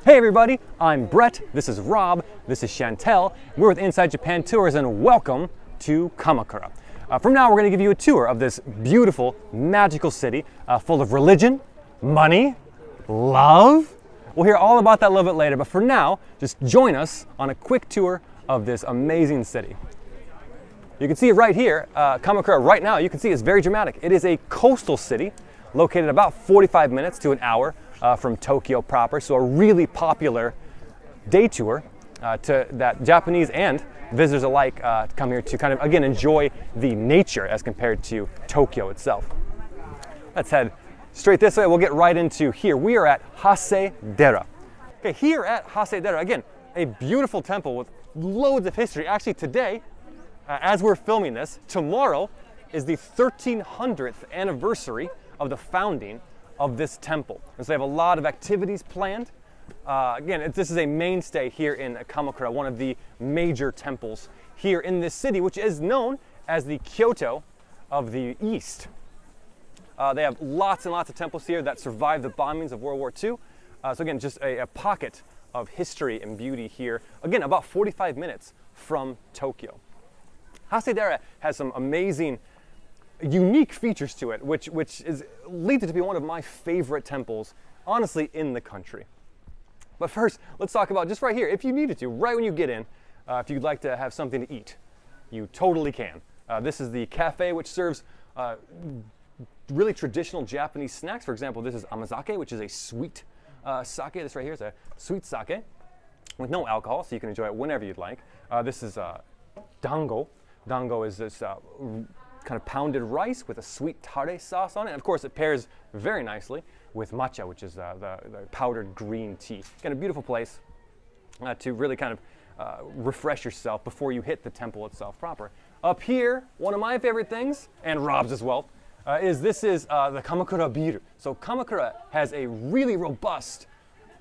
Hey everybody, I'm Brett, this is Rob, this is Chantel, we're with Inside Japan Tours and welcome to Kamakura. From now we're going to give you a tour of this beautiful, magical city full of religion, money, love. We'll hear all about that a little bit later, but for now, just join us on a quick tour of this amazing city. You can see it right here, Kamakura right now, you can see it's very dramatic. It is a coastal city located about 45 minutes to an hour from Tokyo proper, so a really popular day tour that Japanese and visitors alike come here to kind of, again, enjoy the nature as compared to Tokyo itself. Let's head straight this way. We'll get right into here. We are at Hase-dera. Okay, here at Hase-dera, again, a beautiful temple with loads of history. Actually, today, as we're filming this, tomorrow is the 1300th anniversary of the founding of this temple. And so they have a lot of activities planned. Again, this is a mainstay here in Kamakura, one of the major temples here in this city, which is known as the Kyoto of the East. They have lots and lots of temples here that survived the bombings of World War II. So again, just a pocket of history and beauty here. Again, about 45 minutes from Tokyo. Hase-dera has some amazing, unique features to it, which leads it to be one of my favorite temples, honestly, in the country. But first, let's talk about just right here, if you needed to, right when you get in, if you'd like to have something to eat, you totally can. This is the cafe, which serves really traditional Japanese snacks. For example, this is amazake, which is a sweet sake. This right here is a sweet sake with no alcohol, so you can enjoy it whenever you'd like. This is dango. Dango is this kind of pounded rice with a sweet tare sauce on it. And of course, it pairs very nicely with matcha, which is the powdered green tea. Again, a beautiful place to really kind of refresh yourself before you hit the temple itself proper. Up here, one of my favorite things, and Rob's as well, is the Kamakura beer. So Kamakura has a really robust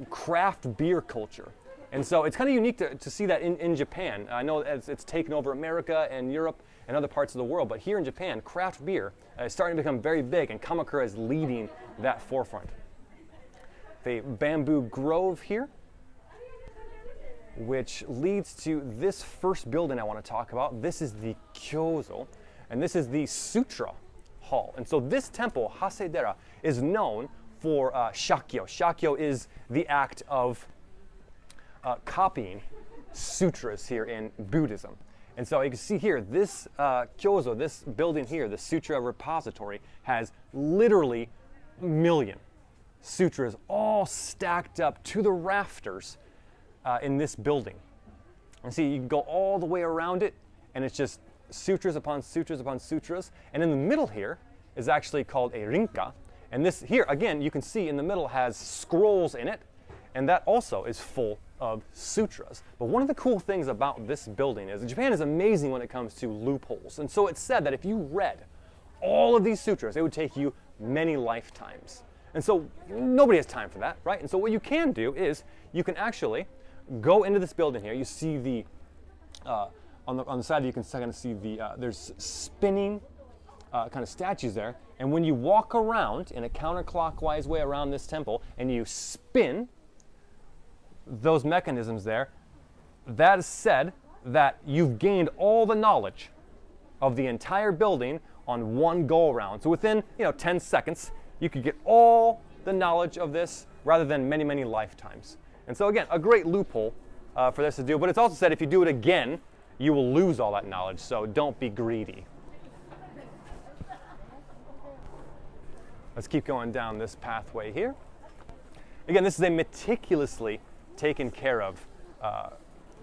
craft beer culture. And so it's kind of unique to see that in Japan. I know it's taken over America and Europe and other parts of the world, but here in Japan, craft beer is starting to become very big, and Kamakura is leading that forefront. The bamboo grove here, which leads to this first building I want to talk about. This is the Kyoto, and this is the Sutra Hall. And so this temple, Hase-dera, is known for shakyo. Shakyo is the act of copying sutras here in Buddhism. And so you can see here, this Kyoto, this building here, the Sutra Repository, has literally a million sutras all stacked up to the rafters in this building. And see, you can go all the way around it, and it's just sutras upon sutras upon sutras. And in the middle here is actually called a rinka. And this here, again, you can see in the middle has scrolls in it, and that also is full of sutras. But one of the cool things about this building is Japan is amazing when it comes to loopholes. And so it's said that if you read all of these sutras, it would take you many lifetimes. And so nobody has time for that, right? And so what you can do is you can actually go into this building here. You see the, on the side you can kind of see the, there's spinning kind of statues there. And when you walk around in a counterclockwise way around this temple and you spin those mechanisms there, that is said that you've gained all the knowledge of the entire building on one go around. So within 10 seconds, you could get all the knowledge of this rather than many, many lifetimes. And so again, a great loophole for this to do, but it's also said if you do it again, you will lose all that knowledge, so don't be greedy. Let's keep going down this pathway here. Again, this is a meticulously taken care of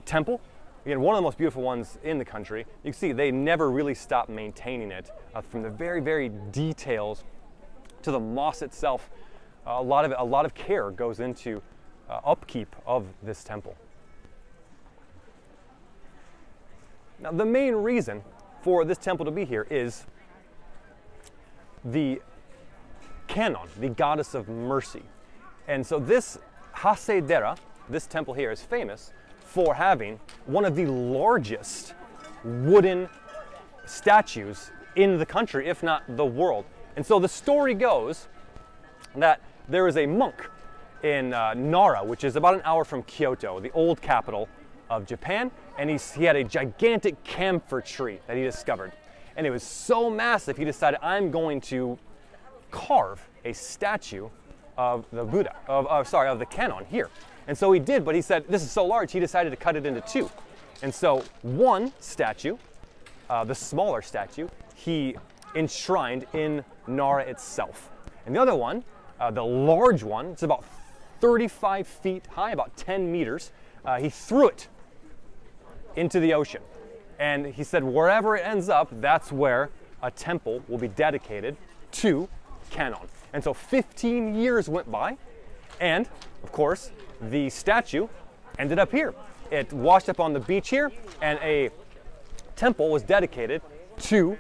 temple. Again, one of the most beautiful ones in the country. You can see they never really stop maintaining it, from the very, very details to the moss itself. A lot of care goes into upkeep of this temple. Now, the main reason for this temple to be here is the Kannon, the goddess of mercy. And so this Hase-dera, this temple here, is famous for having one of the largest wooden statues in the country, if not the world. And so the story goes that there is a monk in Nara, which is about an hour from Kyoto, the old capital of Japan, and he had a gigantic camphor tree that he discovered. And it was so massive, he decided, I'm going to carve a statue of the Buddha, of the Canon here. And so he did, but he said, this is so large, he decided to cut it into two. And so one statue, the smaller statue, he enshrined in Nara itself. And the other one, the large one, it's about 35 feet high, about 10 meters, he threw it into the ocean. And he said wherever it ends up, that's where a temple will be dedicated to Canon. And so 15 years went by, and of course, the statue ended up here. It washed up on the beach here, and a temple was dedicated to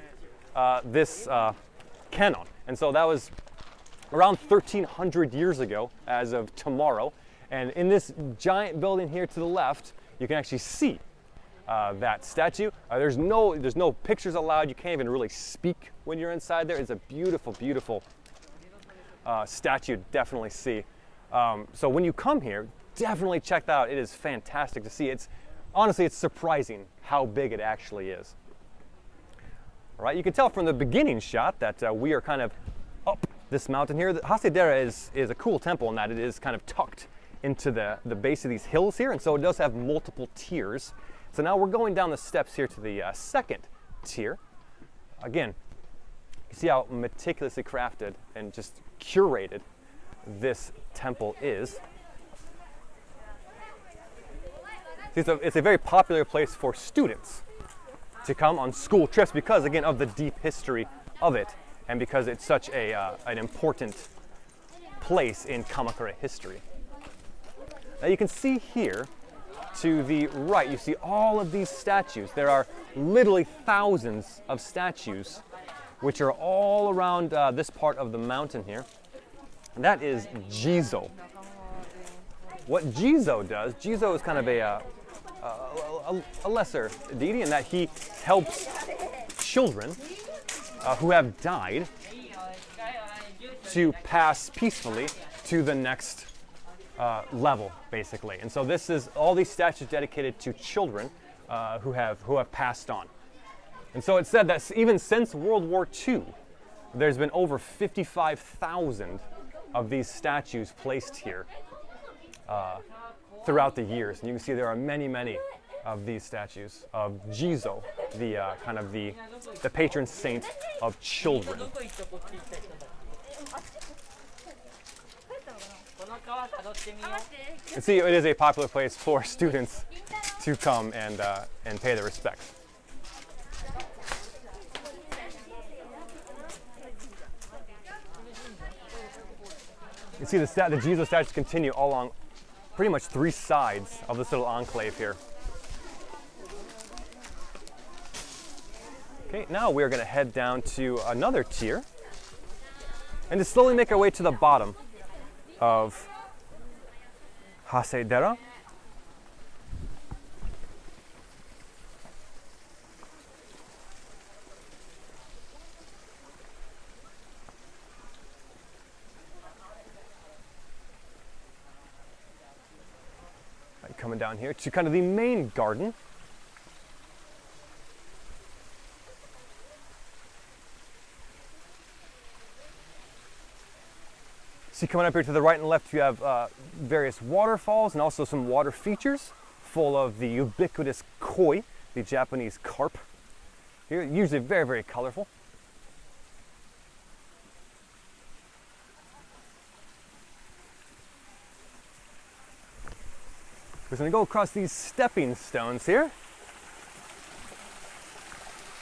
this Canon. And so that was around 1,300 years ago, as of tomorrow. And in this giant building here to the left, you can actually see that statue. There's no pictures allowed. You can't even really speak when you're inside there. It's a beautiful, beautiful statue to definitely see. So when you come here, definitely check that out. It is fantastic to see. Honestly, it's surprising how big it actually is. All right, you can tell from the beginning shot that we are kind of up this mountain here. The Hasedera is a cool temple in that it is kind of tucked into the base of these hills here, and so it does have multiple tiers. So now we're going down the steps here to the second tier. Again, you see how meticulously crafted and just curated this temple is. It's a very popular place for students to come on school trips because, again, of the deep history of it and because it's such an important place in Kamakura history. Now you can see here to the right, you see all of these statues. There are literally thousands of statues which are all around this part of the mountain here. And that is Jizo. What Jizo does, Jizo is kind of a lesser deity in that he helps children who have died to pass peacefully to the next level, basically. And so this is all these statues dedicated to children who have passed on. And so it's said that even since World War II, there's been over 55,000 of these statues placed here throughout the years. And you can see there are many, many of these statues of Jizo, the kind of the patron saint of children. And see, it is a popular place for students to come and pay their respects. You see the Jizo statues continue all along pretty much three sides of this little enclave here. Okay, now we're going to head down to another tier and to slowly make our way to the bottom of Hasedera. Coming down here to kind of the main garden. See, coming up here to the right and left, you have various waterfalls and also some water features full of the ubiquitous koi, the Japanese carp. Here, usually very, very colorful. We're going to go across these stepping stones here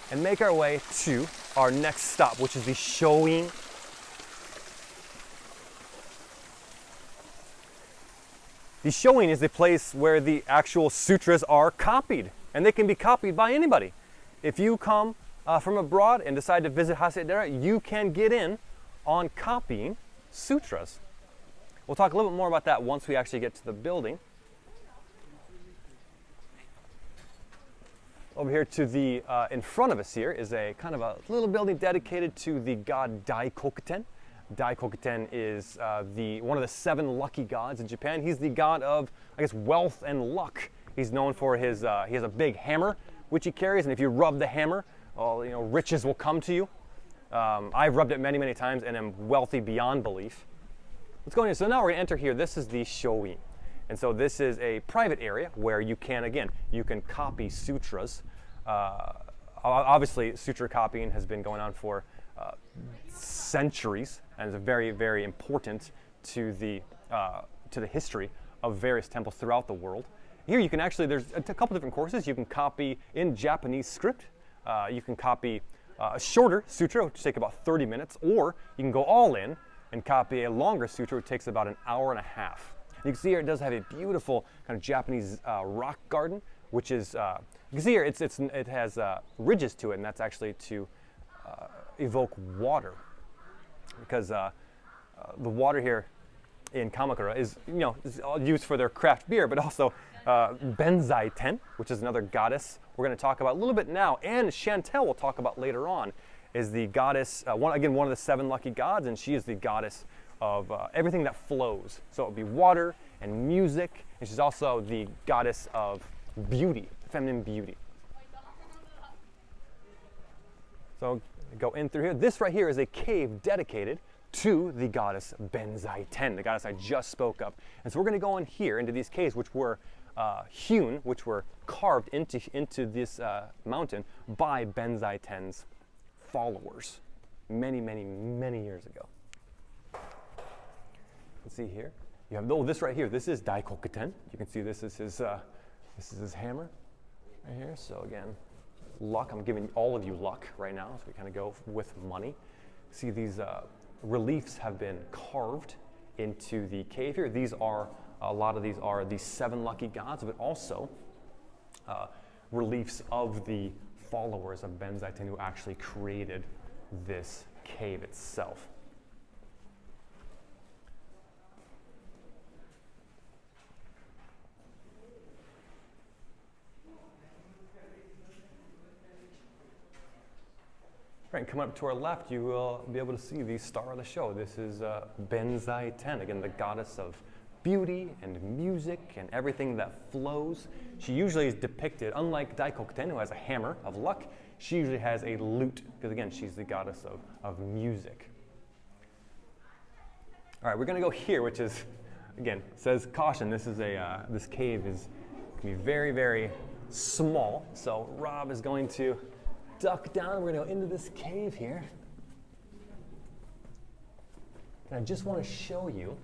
and make our way to our next stop, which is the Shoin. The Shoin is the place where the actual sutras are copied, and they can be copied by anybody. If you come from abroad and decide to visit Hasedera, you can get in on copying sutras. We'll talk a little bit more about that once we actually get to the building. Over here to the in front of us here is a kind of a little building dedicated to the god Daikokuten, Daikokuten is one of the 7 lucky gods in Japan. He's the god of, I guess, wealth and luck. He's known for his, he has a big hammer, which he carries, and if you rub the hammer, well, riches will come to you. I've rubbed it many, many times and am wealthy beyond belief. Let's go in here. So now we're going to enter here. This is the Shoin. And so this is a private area where you can, again, you can copy sutras. Obviously, sutra copying has been going on for centuries and is very, very important to the history of various temples throughout the world. Here you can actually, there's a couple different courses. You can copy in Japanese script. You can copy a shorter sutra, which takes about 30 minutes, or you can go all in and copy a longer sutra, which takes about an hour and a half. You can see here it does have a beautiful kind of Japanese rock garden, which is, you can see here it has ridges to it, and that's actually to evoke water, because the water here in Kamakura is, is used for their craft beer, but also Benzaiten, which is another goddess we're going to talk about a little bit now, and Chantel will talk about later on, is the goddess, one of the 7 lucky gods, and she is the goddess of everything that flows. So it would be water and music, and she's also the goddess of beauty, feminine beauty. So go in through here. This right here is a cave dedicated to the goddess Benzaiten, the goddess I just spoke of. And so we're going to go in here into these caves, which were hewn, which were carved into this mountain by Benzaiten's followers many, many, many years ago. Let's see here. You have this right here. This is Daikokuten. You can see this is his hammer right here. So again, luck. I'm giving all of you luck right now. So we kind of go with money. See, these reliefs have been carved into the cave here. A lot of these are the 7 lucky gods, but also reliefs of the followers of Benzaiten who actually created this cave itself. Right, coming up to our left, you will be able to see the star of the show. This is Benzaiten, again, the goddess of beauty and music and everything that flows. She usually is depicted, unlike Daikokuten, who has a hammer of luck, she usually has a lute, because again, she's the goddess of music. All right, we're going to go here, which is, again, says caution. This is this cave can be very, very small. So Rob is going to duck down. We're going to go into this cave here. And I just want to show you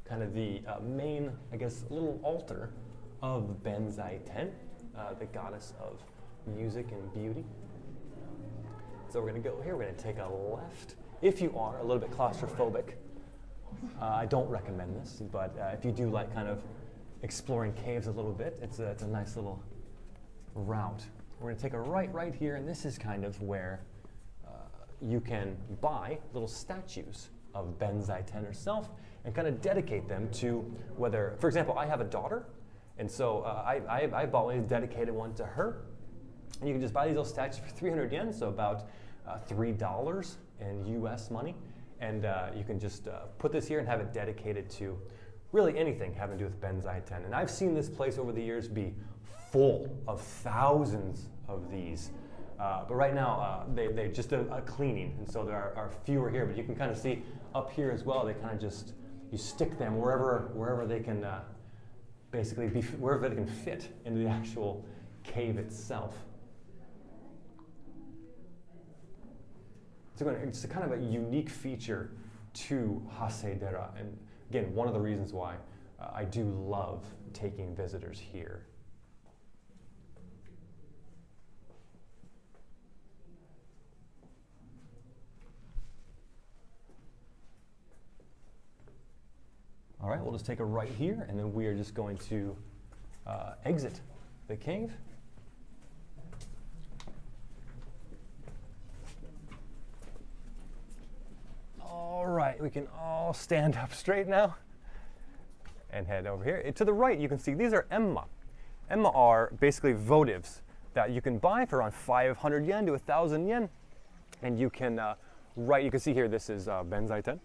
kind of the main, I guess, little altar of Benzaiten, the goddess of music and beauty. So we're going to go here. We're going to take a left. If you are a little bit claustrophobic, I don't recommend this, but if you do like kind of exploring caves a little bit, it's a nice little route. We're going to take a right here, and this is kind of where you can buy little statues of Benzaiten herself and kind of dedicate them to whether, for example, I have a daughter, and so I bought one, dedicated one to her. And you can just buy these little statues for 300 yen, so about $3 in US money. And you can just put this here and have it dedicated to really anything having to do with Benzaiten. And I've seen this place over the years be full of thousands of these. But right now, they just a cleaning, and so there are fewer here. But you can kind of see up here as well, they kind of just, you stick them wherever they can, basically be, wherever they can fit into the actual cave itself. So it's a kind of a unique feature to Haseidera, and again, one of the reasons why I do love taking visitors here. All right, we'll just take a right here, and then we are just going to exit the cave. All right, we can all stand up straight now and head over here. To the right, you can see these are emma. Emma are basically votives that you can buy for around 500 yen to 1,000 yen. And you can write, you can see here, this is Benzaiten.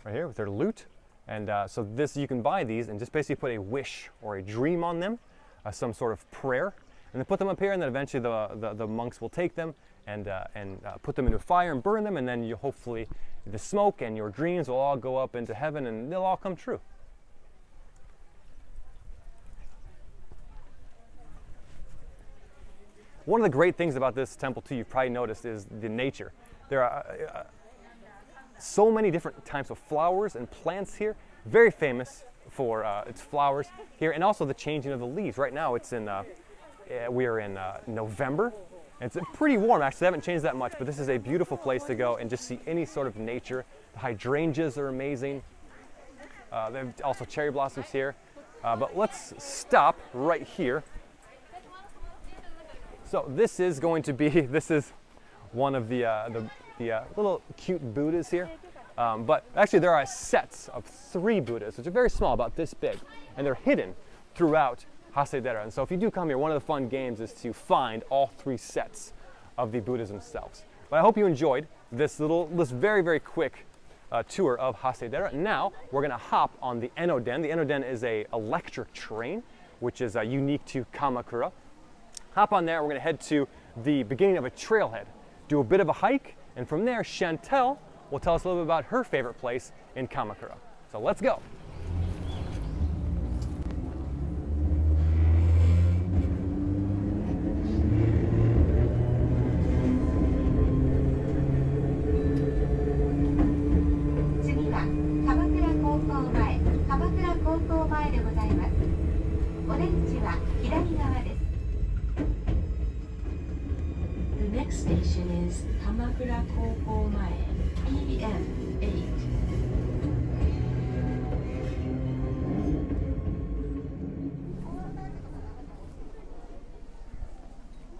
right here with their lute. And so this, you can buy these and just basically put a wish or a dream on them, some sort of prayer, and then put them up here, and then eventually the monks will take them and put them into a fire and burn them, and then you hopefully the smoke and your dreams will all go up into heaven and they'll all come true. One of the great things about this temple too, you've probably noticed, is the nature. There are so many different types of flowers and plants here. Very famous for its flowers here, and also the changing of the leaves. Right now it's in, we are in November. It's pretty warm actually, they haven't changed that much, but this is a beautiful place to go and just see any sort of nature. The hydrangeas are amazing. They have also cherry blossoms here. But let's stop right here. So this is going to be, this is one of the little cute Buddhas here. But actually there are sets of 3 Buddhas, which are very small, about this big, and they're hidden throughout Hasedera. And so if you do come here, one of the fun games is to find all 3 sets of the Buddhas themselves. But I hope you enjoyed this very, very quick tour of Hasedera. Now we're going to hop on the Enoden. The Enoden is an electric train, which is unique to Kamakura. Hop on there, we're going to head to the beginning of a trailhead, do a bit of a hike, and from there Chantel will tell us a little bit about her favorite place in Kamakura. So let's go. The next station is Kamakura Koukou Mae, EM 8.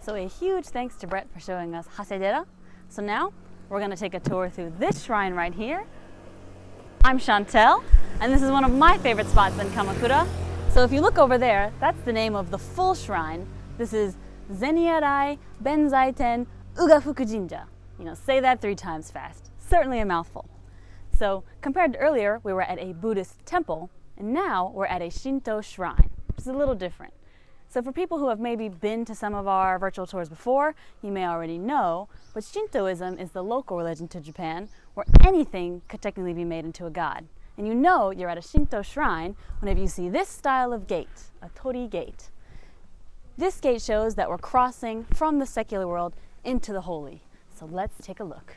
So a huge thanks to Brett for showing us Hasedera. So now we're going to take a tour through this shrine right here. I'm Chantel, and this is one of my favorite spots in Kamakura. So if you look over there, that's the name of the full shrine. This is Zeniarai Benzaiten Uga Fukujinja. Say that 3 times fast. Certainly a mouthful. So compared to earlier, we were at a Buddhist temple, and now we're at a Shinto shrine, which is a little different. So for people who have maybe been to some of our virtual tours before, you may already know, but Shintoism is the local religion to Japan where anything could technically be made into a god. And you know you're at a Shinto shrine whenever you see this style of gate, a torii gate. This gate shows that we're crossing from the secular world into the holy. So let's take a look.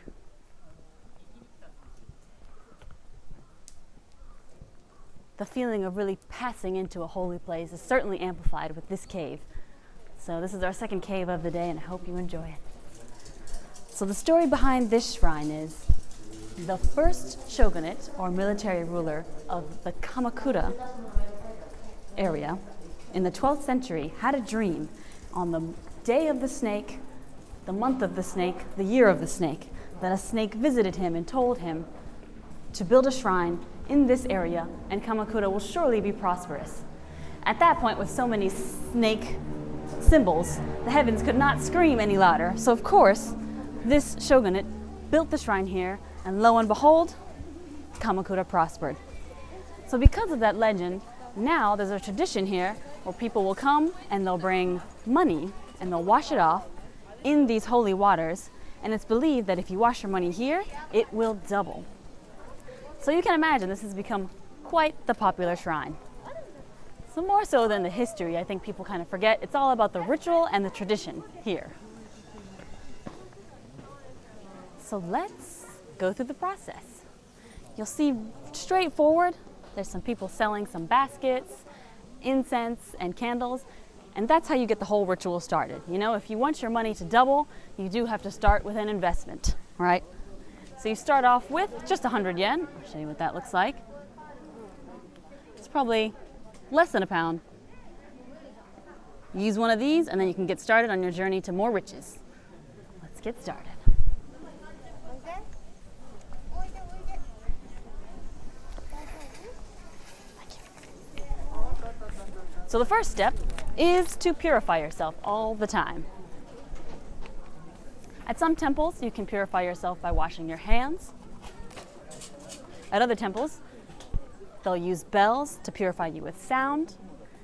The feeling of really passing into a holy place is certainly amplified with this cave. So this is our second cave of the day, and I hope you enjoy it. So the story behind this shrine is the first shogunate, or military ruler, of the Kamakura area in the 12th century had a dream on the day of the snake, the month of the snake, the year of the snake, that a snake visited him and told him to build a shrine in this area, and Kamakura will surely be prosperous. At that point, with so many snake symbols, the heavens could not scream any louder. So of course, this shogunate built the shrine here, and lo and behold, Kamakura prospered. So because of that legend, now there's a tradition here where people will come and they'll bring money and they'll wash it off in these holy waters, and it's believed that if you wash your money here, it will double. So you can imagine this has become quite the popular shrine. So more so than the history, I think people kind of forget, it's all about the ritual and the tradition here. So let's go through the process. You'll see straightforward, there's some people selling some baskets, incense, and candles, and that's how you get the whole ritual started. If you want your money to double, you do have to start with an investment, right? So you start off with just 100 yen. I'll show you what that looks like. It's probably less than a pound. Use one of these and then you can get started on your journey to more riches. Let's get started. So the first step is to purify yourself all the time. At some temples, you can purify yourself by washing your hands. At other temples, they'll use bells to purify you with sound.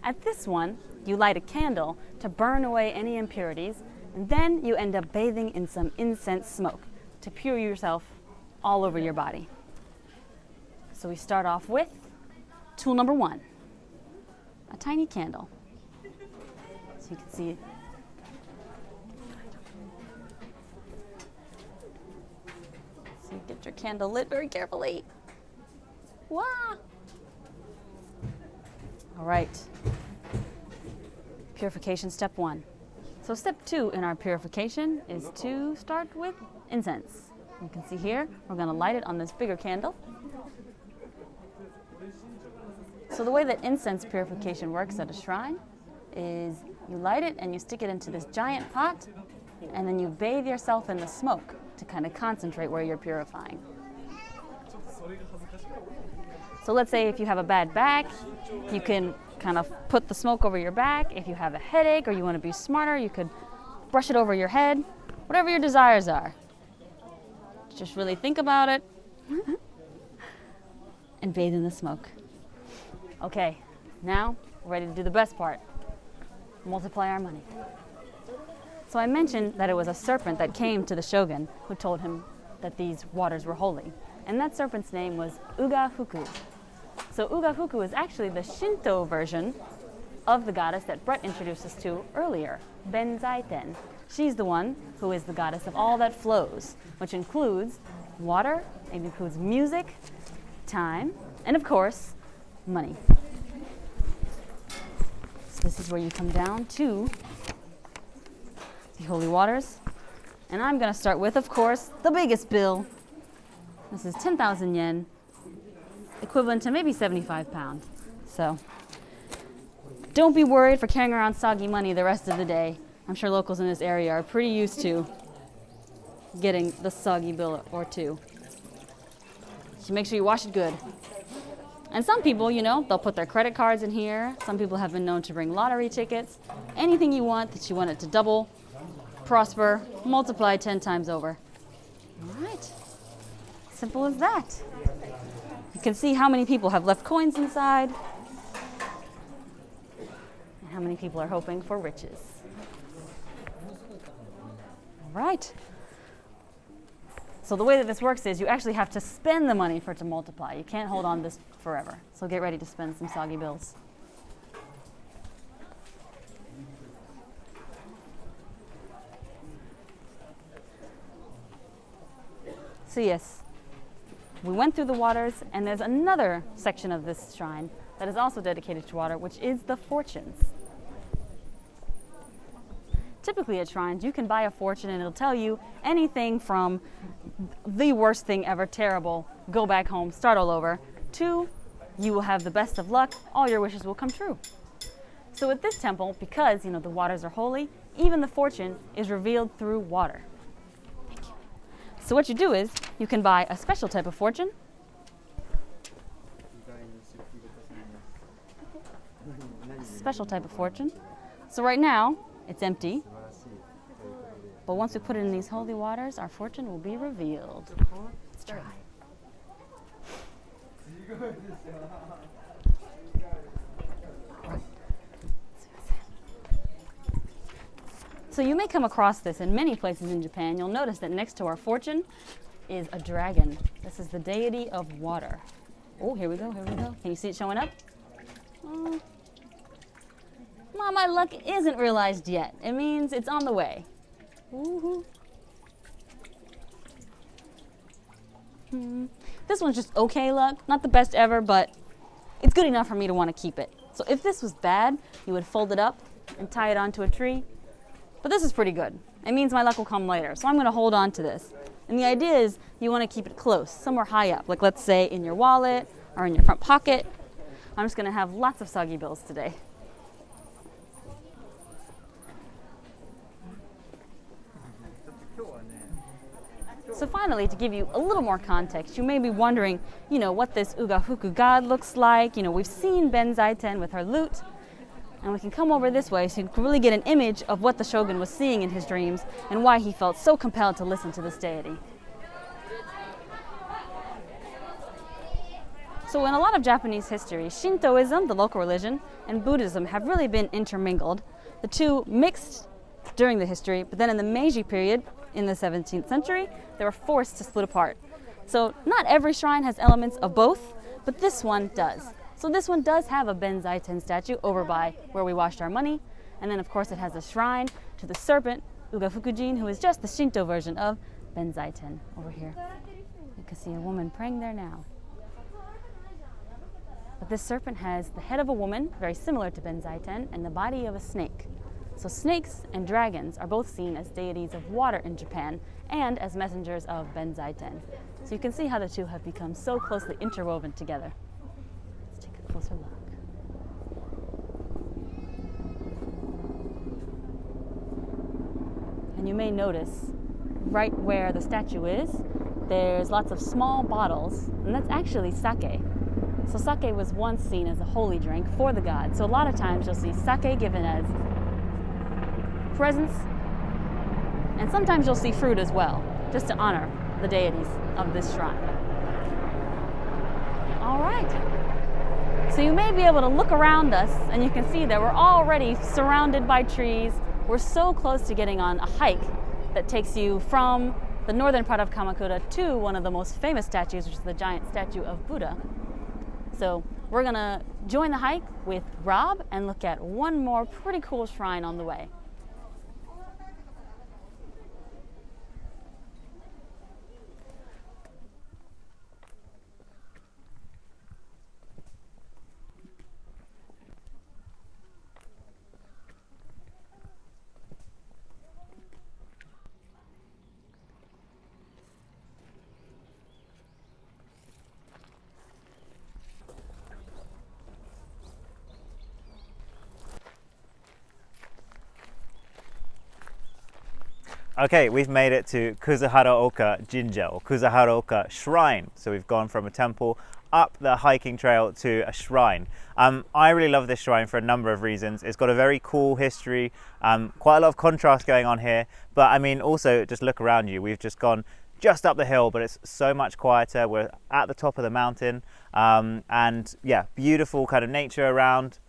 At this one, you light a candle to burn away any impurities, and then you end up bathing in some incense smoke to pure yourself all over your body. So we start off with tool number 1, a tiny candle. So you can see so you get your candle lit very carefully. Wow! All right. Purification step 1. So step 2 in our purification is to start with incense. You can see here, we're going to light it on this bigger candle. So the way that incense purification works at a shrine is you light it and you stick it into this giant pot, and then you bathe yourself in the smoke to kind of concentrate where you're purifying. So let's say if you have a bad back, you can kind of put the smoke over your back. If you have a headache or you want to be smarter, you could brush it over your head, whatever your desires are. Just really think about it and bathe in the smoke. Okay, now we're ready to do the best part, multiply our money. So I mentioned that it was a serpent that came to the shogun who told him that these waters were holy. And that serpent's name was Uga-fuku. So Uga-fuku is actually the Shinto version of the goddess that Brett introduced us to earlier, Benzaiten. She's the one who is the goddess of all that flows, which includes water, it includes music, time, and of course, money. So this is where you come down to the holy waters. And I'm going to start with, of course, the biggest bill. This is 10,000 yen, equivalent to maybe 75 pounds. So don't be worried for carrying around soggy money the rest of the day. I'm sure locals in this area are pretty used to getting the soggy bill or two. So make sure you wash it good. And some people, you know, they'll put their credit cards in here. Some people have been known to bring lottery tickets. Anything you want that you want it to double, prosper, multiply 10 times over. All right. Simple as that. You can see how many people have left coins inside and how many people are hoping for riches. All right. So the way that this works is you actually have to spend the money for it to multiply. You can't hold on this forever. So get ready to spend some soggy bills. So yes, we went through the waters, and there's another section of this shrine that is also dedicated to water, which is the fortunes. Typically at shrines, you can buy a fortune and it'll tell you anything from the worst thing ever, terrible, go back home, start all over, to you will have the best of luck, all your wishes will come true. So at this temple, because you know the waters are holy, even the fortune is revealed through water. Thank you. So what you do is you can buy a special type of fortune. So right now, it's empty. But once we put it in these holy waters, our fortune will be revealed. Let's try. So you may come across this in many places in Japan. You'll notice that next to our fortune is a dragon. This is the Deity of Water. Oh, here we go. Can you see it showing up? Oh. Well, my luck isn't realized yet. It means it's on the way. Woo-hoo. This one's just okay luck. Not the best ever, but it's good enough for me to want to keep it. So if this was bad, you would fold it up and tie it onto a tree. But this is pretty good. It means my luck will come later. So I'm going to hold on to this. And the idea is you want to keep it close, somewhere high up. Like let's say in your wallet or in your front pocket. I'm just going to have lots of soggy bills today. So finally, to give you a little more context, you may be wondering, what this Uga-fuku god looks like. We've seen Benzaiten with her lute, and we can come over this way so you can really get an image of what the shogun was seeing in his dreams and why he felt so compelled to listen to this deity. So in a lot of Japanese history, Shintoism, the local religion, and Buddhism have really been intermingled. The two mixed during the history, but then in the Meiji period, in the 17th century, they were forced to split apart. So not every shrine has elements of both, but this one does. So this one does have a Benzaiten statue over by where we washed our money, and then of course it has a shrine to the serpent, Uga Fukujin, who is just the Shinto version of Benzaiten over here. You can see a woman praying there now. But this serpent has the head of a woman, very similar to Benzaiten, and the body of a snake. So snakes and dragons are both seen as deities of water in Japan and as messengers of Benzaiten. So you can see how the two have become so closely interwoven together. Let's take a closer look. And you may notice right where the statue is, there's lots of small bottles, and that's actually sake. So sake was once seen as a holy drink for the gods. So a lot of times you'll see sake given as presents, and sometimes you'll see fruit as well, just to honor the deities of this shrine. All right. So you may be able to look around us, and you can see that we're already surrounded by trees. We're so close to getting on a hike that takes you from the northern part of Kamakura to one of the most famous statues, which is the giant statue of Buddha. So we're gonna join the hike with Rob and look at one more pretty cool shrine on the way. Okay, we've made it to Kuzaharoka Jinja, or Kuzaharoka Shrine. So we've gone from a temple up the hiking trail to a shrine. I really love this shrine for a number of reasons. It's got a very cool history, quite a lot of contrast going on here. But I mean, also just look around you. We've just gone just up the hill, but it's so much quieter. We're at the top of the mountain, and yeah, beautiful kind of nature around.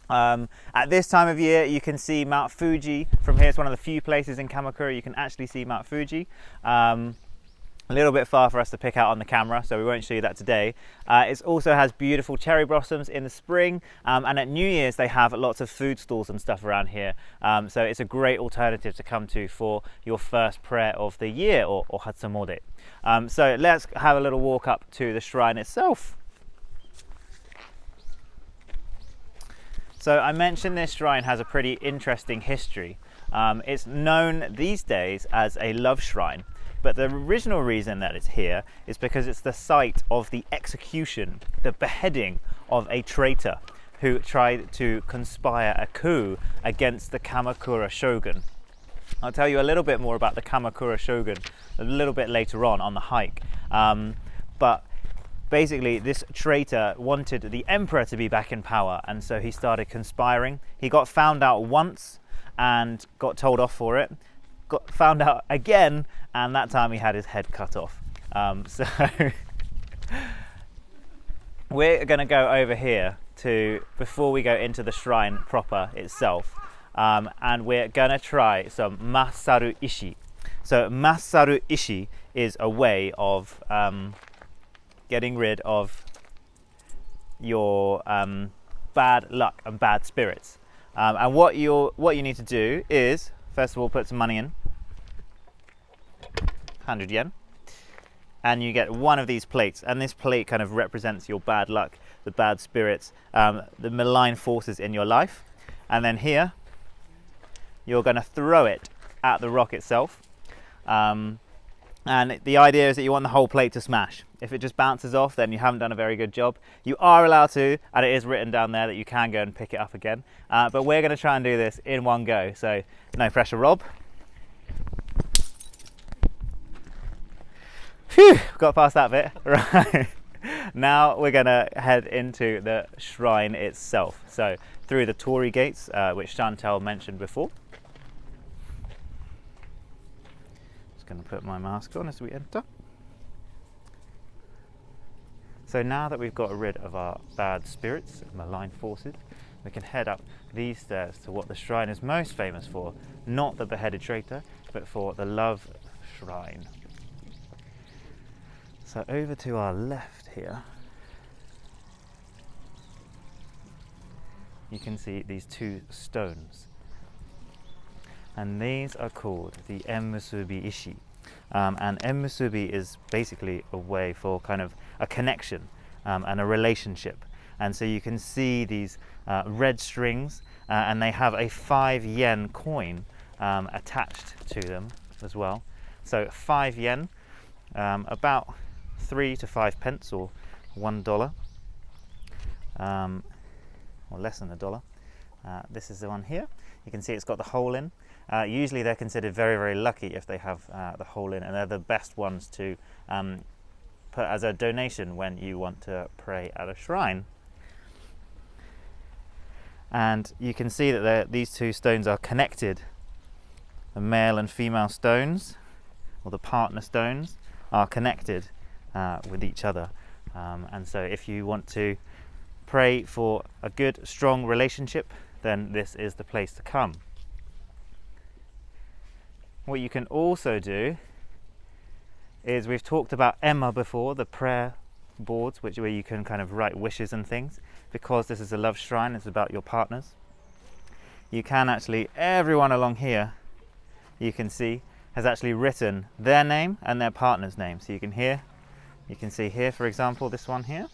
At this time of year, you can see Mount Fuji from here. It's one of the few places in Kamakura you can actually see Mount Fuji. A little bit far for us to pick out on the camera, so we won't show you that today. It also has beautiful cherry blossoms in the spring, and at New Year's they have lots of food stalls and stuff around here. So it's a great alternative to come to for your first prayer of the year, or Hatsumode. So let's have a little walk up to the shrine itself. So I mentioned this shrine has a pretty interesting history. It's known these days as a love shrine, but the original reason that it's here is because it's the site of the execution, the beheading of a traitor who tried to conspire a coup against the Kamakura shogun. I'll tell you a little bit more about the Kamakura shogun a little bit later on the hike. But basically, this traitor wanted the emperor to be back in power, and so he started conspiring. He got found out once and got told off for it. Got found out again, and that time he had his head cut off. So we're going to go over here before we go into the shrine proper itself, and we're going to try some Masaru Ishii. So Masaru Ishii is a way of getting rid of your bad luck and bad spirits. And what you need to do is, first of all, put some money in, 100 yen, and you get one of these plates, and this plate kind of represents your bad luck, the bad spirits, the malign forces in your life. And then here, you're going to throw it at the rock itself. And the idea is that you want the whole plate to smash. If it just bounces off, then you haven't done a very good job. You are allowed to, and it is written down there that you can go and pick it up again. But we're going to try and do this in one go. So no pressure, Rob. Phew, got past that bit. Right. Now we're going to head into the shrine itself. So through the torii gates, which Chantel mentioned before. Going to put my mask on as we enter. So now that we've got rid of our bad spirits and malign forces, we can head up these stairs to what the shrine is most famous for, not the beheaded traitor, but for the love shrine. So over to our left here, you can see these two stones. And these are called the Enmusubi Ishii. And Enmusubi is basically a way for kind of a connection and a relationship. And so you can see these red strings, and they have a 5 yen coin attached to them as well. So 5 yen, about 3 to 5 pence, or $1, or less than $1. This is the one here. You can see it's got the hole in. Usually they're considered very, very lucky if they have the hole in, and they're the best ones to put as a donation when you want to pray at a shrine. And you can see that these two stones are connected. The male and female stones, or the partner stones, are connected with each other. And so if you want to pray for a good, strong relationship, then this is the place to come. What you can also do is, we've talked about Emma before, the prayer boards, where you can kind of write wishes and things. Because this is a love shrine, it's about your partners. You can actually, everyone along here, you can see, has actually written their name and their partner's name. So you can see here, for example, this one here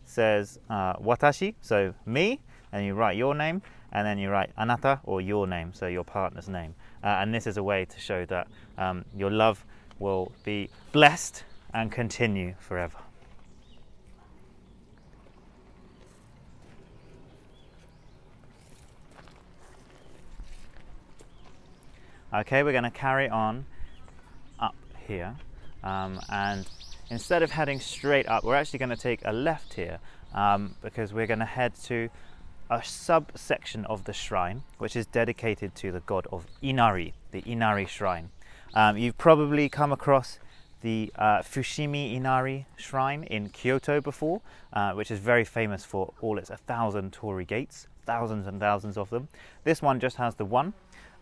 says watashi, so me, and you write your name, and then you write anata, or your name, so your partner's name. And this is a way to show that your love will be blessed and continue forever. Okay, we're going to carry on up here, and instead of heading straight up, we're actually going to take a left here, because we're going to head to a subsection of the shrine which is dedicated to the god of Inari, the Inari Shrine. You've probably come across the Fushimi Inari Shrine in Kyoto before, which is very famous for all its 1,000 torii gates, thousands and thousands of them. This one just has the one,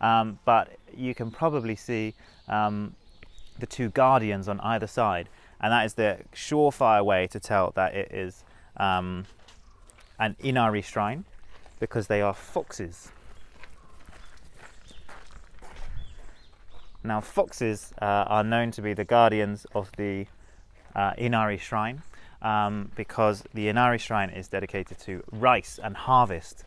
but you can probably see the two guardians on either side, and that is the surefire way to tell that it is an Inari Shrine, because they are foxes. Now, foxes are known to be the guardians of the Inari Shrine, because the Inari Shrine is dedicated to rice and harvest.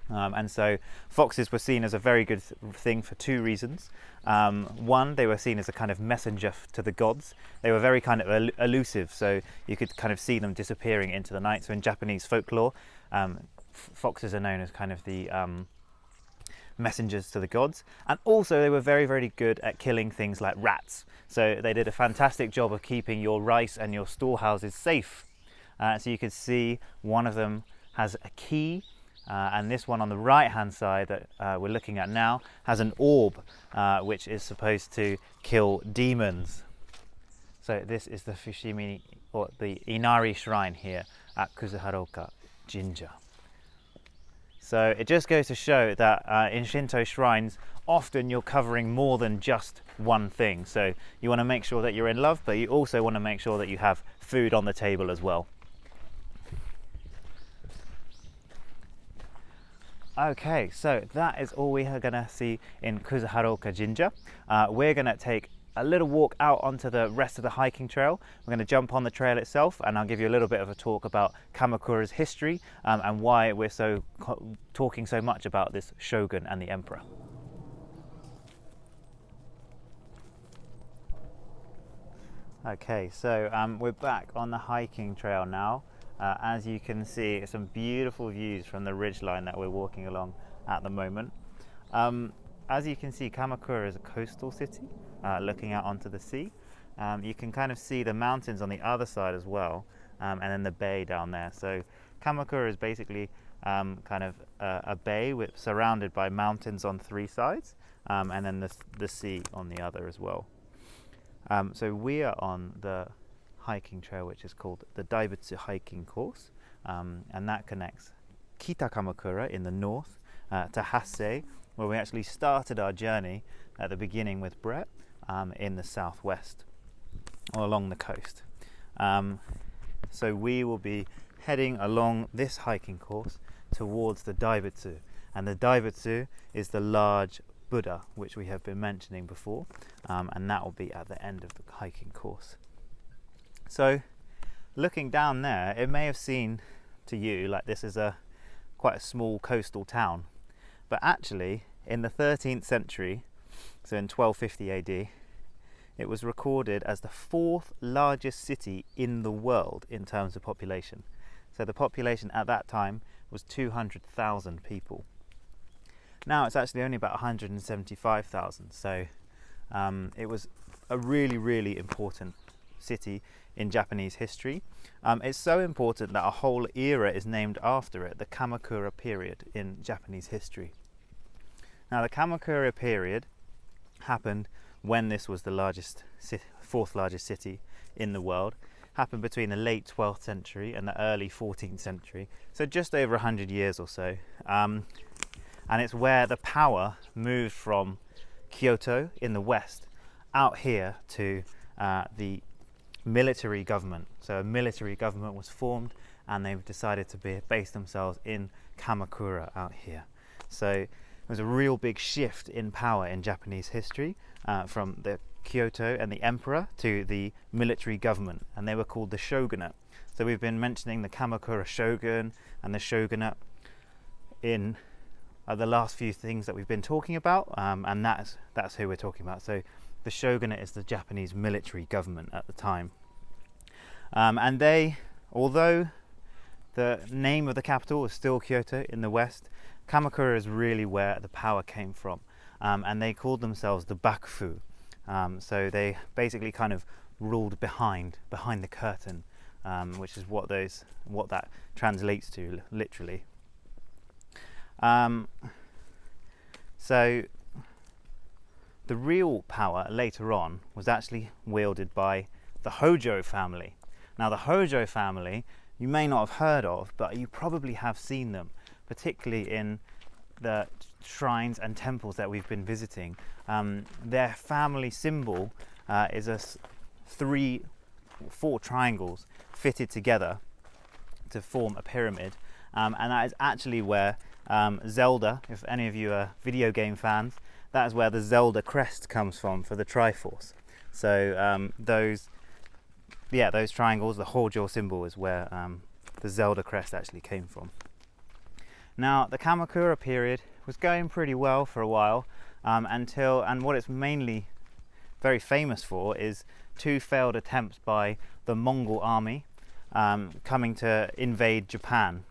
And so foxes were seen as a very good thing for two reasons. One, they were seen as a kind of messenger to the gods. They were very kind of elusive, so you could kind of see them disappearing into the night. So in Japanese folklore, foxes are known as kind of the messengers to the gods. And also they were very, very good at killing things like rats. So they did a fantastic job of keeping your rice and your storehouses safe. So you could see one of them has a key, and this one on the right hand side that we're looking at now has an orb, which is supposed to kill demons. So this is the Fushimi, or the Inari Shrine here at Kuzaharoka Jinja. So it just goes to show that in Shinto shrines, often you're covering more than just one thing. So you want to make sure that you're in love, but you also want to make sure that you have food on the table as well. Okay, so that is all we are going to see in Kuzaharoka Jinja. We're going to take a little walk out onto the rest of the hiking trail. We're going to jump on the trail itself, and I'll give you a little bit of a talk about Kamakura's history and why we're talking so much about this shogun and the emperor. Okay, so we're back on the hiking trail now. As you can see, some beautiful views from the ridgeline that we're walking along at the moment. As you can see, Kamakura is a coastal city looking out onto the sea. You can kind of see the mountains on the other side as well, and then the bay down there. So Kamakura is basically kind of a bay surrounded by mountains on three sides, and then the sea on the other as well. So we are on the hiking trail which is called the Daibutsu hiking course, and that connects Kita Kamakura in the north to Hasei, where we actually started our journey at the beginning with Brett, in the southwest or along the coast. So we will be heading along this hiking course towards the Daibutsu, and the Daibutsu is the large Buddha which we have been mentioning before, and that will be at the end of the hiking course. So looking down there, it may have seemed to you like this is quite a small coastal town, but actually in the 13th century, so in 1250 AD, it was recorded as the 4th largest city in the world in terms of population. So the population at that time was 200,000 people. Now it's actually only about 175,000, so it was a really, really important city in Japanese history. It's so important that a whole era is named after it, the Kamakura Period in Japanese history. Now the Kamakura Period happened when this was the largest, 4th largest city in the world. Happened between the late 12th century and the early 14th century, so just over 100 years or so. And it's where the power moved from Kyoto in the west out here to the military government. So a military government was formed, and they've decided to base themselves in Kamakura out here. So it was a real big shift in power in Japanese history, from the Kyoto and the emperor to the military government, and they were called the shogunate. So we've been mentioning the Kamakura shogun and the shogunate in the last few things that we've been talking about, and that's who we're talking about. So the shogunate is the Japanese military government at the time, and they, although the name of the capital is still Kyoto in the west, Kamakura is really where the power came from, and they called themselves the Bakufu. So they basically kind of ruled behind the curtain, which is what that translates to literally. So the real power later on was actually wielded by the Hojo family. Now the Hojo family you may not have heard of, but you probably have seen them, particularly in the shrines and temples that we've been visiting. Their family symbol is four triangles fitted together to form a pyramid, and that is actually where Zelda, if any of you are video game fans, that is where the Zelda crest comes from for the Triforce. So those triangles, the Hojo symbol, is where the Zelda crest actually came from. Now the Kamakura period was going pretty well for a while, and what it's mainly very famous for is 2 failed attempts by the Mongol army coming to invade Japan,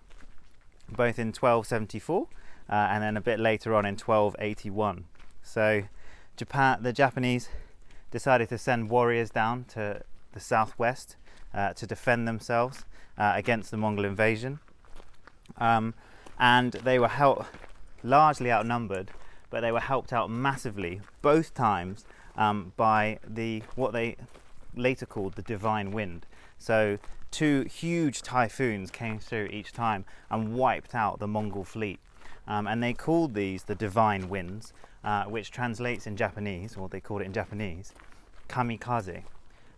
both in 1274 and then a bit later on in 1281. So the Japanese decided to send warriors down to the southwest to defend themselves against the Mongol invasion, and they were largely outnumbered, but they were helped out massively both times by what they later called the divine wind. So 2 huge typhoons came through each time and wiped out the Mongol fleet, and they called these the divine winds, which translates in Japanese, or they called it in Japanese, kamikaze.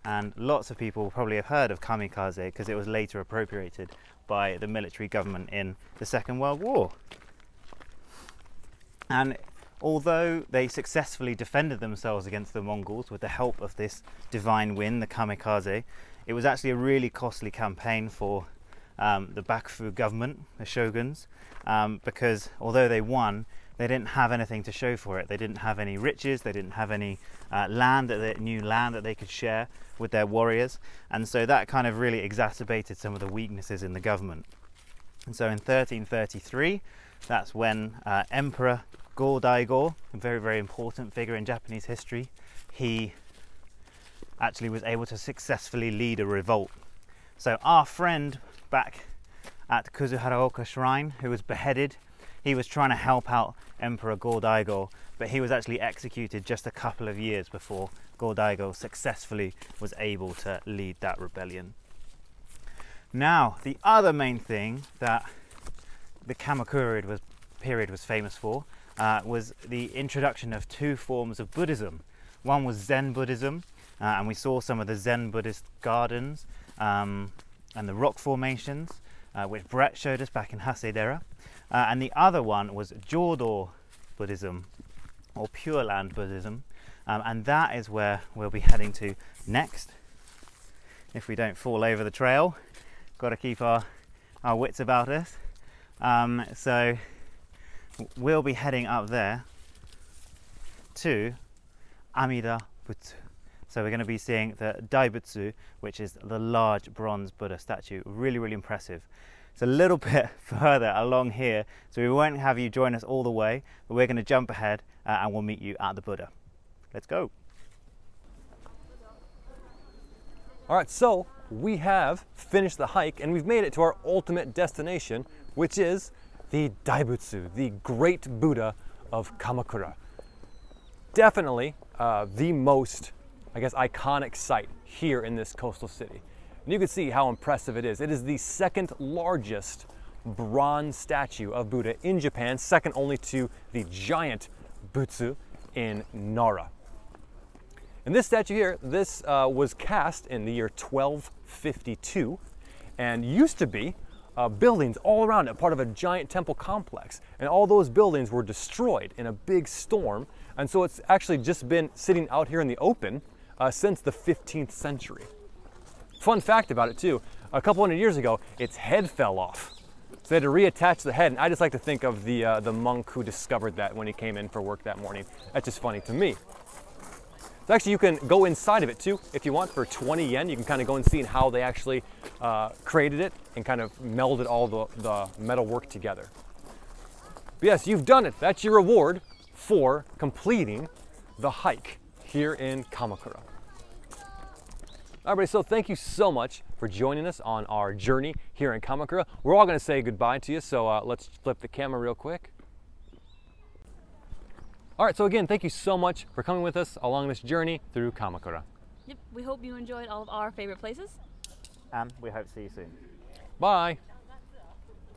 And lots of people probably have heard of kamikaze because it was later appropriated by the military government in the Second World War. And although they successfully defended themselves against the Mongols with the help of this divine wind, the kamikaze, it was actually a really costly campaign for the Bakufu government, the shoguns, because although they won, they didn't have anything to show for it. They didn't have any riches, they didn't have any land that they could share with their warriors, and so that kind of really exacerbated some of the weaknesses in the government. And so in 1333, that's when Emperor Go-Daigo, a very, very important figure in Japanese history, he actually was able to successfully lead a revolt. So our friend back at Kuzaharoka Shrine, who was beheaded. He was trying to help out Emperor Go-Daigo, but he was actually executed just a couple of years before Go-Daigo successfully was able to lead that rebellion. Now, the other main thing that the Kamakura period was famous for was the introduction of two forms of Buddhism. One was Zen Buddhism, and we saw some of the Zen Buddhist gardens and the rock formations, which Brett showed us back in Hasedera. And the other one was Jodo Buddhism, or Pure Land Buddhism, and that is where we'll be heading to next. If we don't fall over the trail, got to keep our wits about us. So we'll be heading up there to Amida Butsu. So we're going to be seeing the Daibutsu, which is the large bronze Buddha statue. Really, really impressive. It's a little bit further along here, so we won't have you join us all the way, but we're going to jump ahead and we'll meet you at the Buddha. Let's go. All right, so we have finished the hike and we've made it to our ultimate destination, which is the Daibutsu, the great Buddha of Kamakura. Definitely the most, I guess, iconic site here in this coastal city. And you can see how impressive it is. It is the second largest bronze statue of Buddha in Japan, second only to the giant Butsu in Nara. And this statue here, this was cast in the year 1252 and used to be buildings all around it, part of a giant temple complex. And all those buildings were destroyed in a big storm. And so it's actually just been sitting out here in the open since the 15th century. Fun fact about it too, a couple hundred years ago, its head fell off. So they had to reattach the head. And I just like to think of the monk who discovered that when he came in for work that morning. That's just funny to me. So actually you can go inside of it too if you want for 20 yen. You can kind of go and see how they actually created it and kind of melded all the metal work together. But yes, you've done it. That's your reward for completing the hike here in Kamakura. All right, so thank you so much for joining us on our journey here in Kamakura. We're all going to say goodbye to you, so let's flip the camera real quick. All right, so again, thank you so much for coming with us along this journey through Kamakura. Yep, we hope you enjoyed all of our favorite places. And we hope to see you soon. Bye.